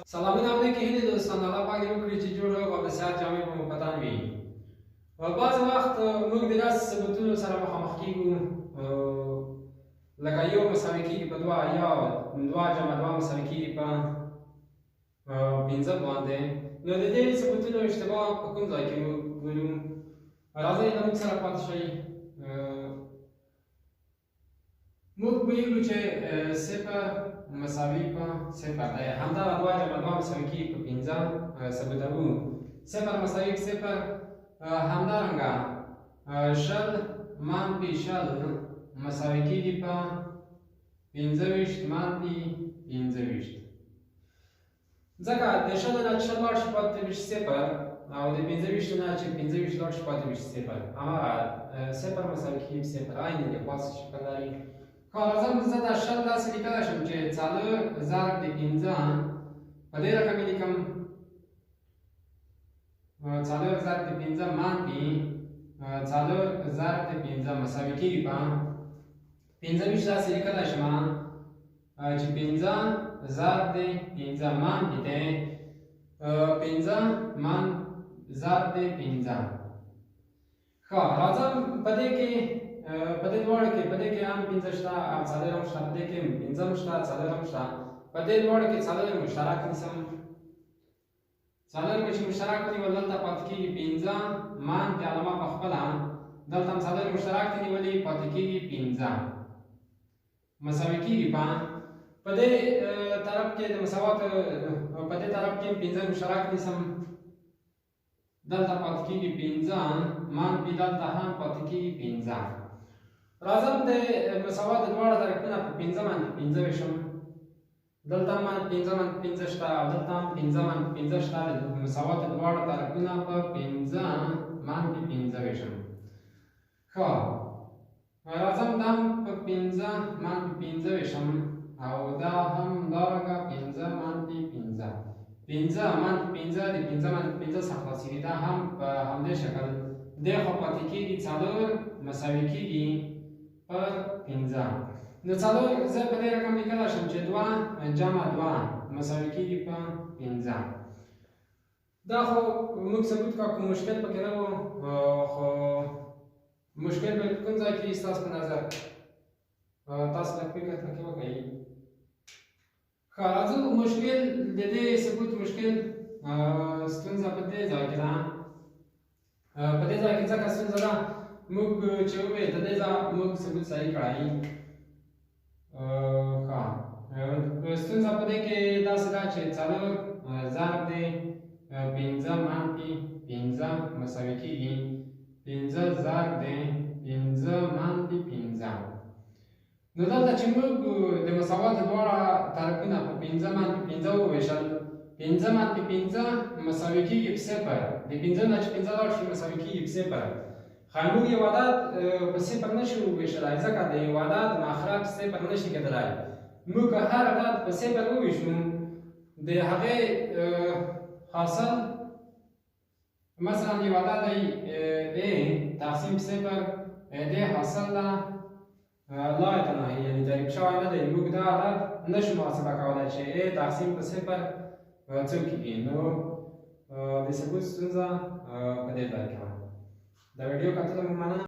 سلامونه او نیکې هیلې دوستان، الله پاک دې وکړي چې جوړ او د صحت جامې به مو په تن وي. بعضې وخت موږ د داسې ثبتونو سره مخامخ کېږو لکه یو مساوي کېږي په دوه یا دوه جمع دوه مساوي کېږي په پنځه باندې. نو د دې ثبتونو اشتباه په کوم ځای کې موږ بولو؟ راځئ له موږ سره پاتې شئ. موږ پوهېږو چې صفر مساوي په صفر دی، همدغه دوه جمع دوه مساوي کېږي په پنځه ثبتوو. صفر مساوي په صفر، همدارنګه شل منفي شل مساوي کېږي په پنځه ویشت منفي پنځه ویشت. ځکه د شلو نه چې شل لاړ شي پاتې وي صفر، او د پنځه ویشتو نه چې پنځه ویشت لاړ شي پاتې وي صفر. هماغه صفر مساوي کېږي په صفر، عین د پاسه شکل لري. راځم زه دا شل داسې لیکلی شم چې څلور ضرب د پنځه په دې رقم یې لیکم، څلور ضرب د پنځه منفي څلور ضرب د پنځه مساوي کېږي په پنځه ویشت. داسې لیکلی شم چې پنځه ضرب د پنځه منفي دی پنځه ضرب د پنځه. ښه، راځم په دې کې په دې دواړو کې هم پنځه شته او څلور هم شته، په دې کې پنځه هم شته څلور هم شته. په دې دواړو کې څلور مشترک نیسم. څلور مې چې مشترک ونیول دلته پاتې کېږي پنځه منفي علامه په خپله، دلته هم څلور مشترک دي نیولي پاتې کېږي پنځه مساوي کېږي په دې طرف کې د مساوات په دې طرف کې پنځه مشترک نیسم، دلته پاتې کېږي پنځه منفي دلته هم پاتې کېږي پنځه. راځم د مساوات د دواړه طرفونه په پنځه منفي پنځه ویشم، دلته هم پنځه منفي پنځه شته او دلته هم پنځه منفي پنځه شته. د مساوات د دواړه طرفونه په پنځه منفي پنځه ویشم. ښه، راځم دا هم په پنځه منفي پنځه ویشم او دا هم همدارنګه پنځه منفي پنځه. پنځه منفي پنځه د پنځه منفي پنځه څخه خلاصېږي، دا هم په همدې شکل دې خوا پاتې کېږي څلور مساوي کېږي پر پنځه. نو څلور زه په دې رقم لیکلی شم چې دوه جمع دوه مساوي کېږي په پنځه. دا خو موږ ثبوت کړه، کوم مشکل پکې نه و، خو مشکل به په کوم ځای کې ستاسو په نظر؟ تاسو لږ فکر پکې وکړئ. ښه، راځو مشکل د دې ثبوت مشکل ستونزه په دې ځای کې ده. په دې ځای کې ځکه ستونزه ده موږ چې ووایو د دې ځای موږ ثبوت صحیح کړی. ښه، ستونزه په دې کې داسې ده چې څلور ضرب د پنځه منفي پنځه مساوي کېږي پنځه ضرب د پنځه منفي پنځه. نو دلته چې موږ د مساوات دواړه طرفونه په پنځه منفي پنځه وویشل، پنځه منفي پنځه مساوي کېږي په صفر، د پنځه نه چې پنځه لاړ شي مساوي کېږي په صفر. خو موږ یو عدد په صفر نه شو وویشلی، ځکه د یو عدد مخرج صفر نه شي کېدلی. موږ که هر عدد په صفر وویشو د هغې حاصل مثلا یو عدد دی ا تقسیم په صفر، د حاصل ده لا یتناهي، یعنې ضریب شوی نه دی. موږ دا عدد نشو محاسبه کولی چې ا تقسیم په صفر څو کېږي. نو د ثبوت ستونزه په دې ځای کې وه. د ویډیو کتلو مو مننه.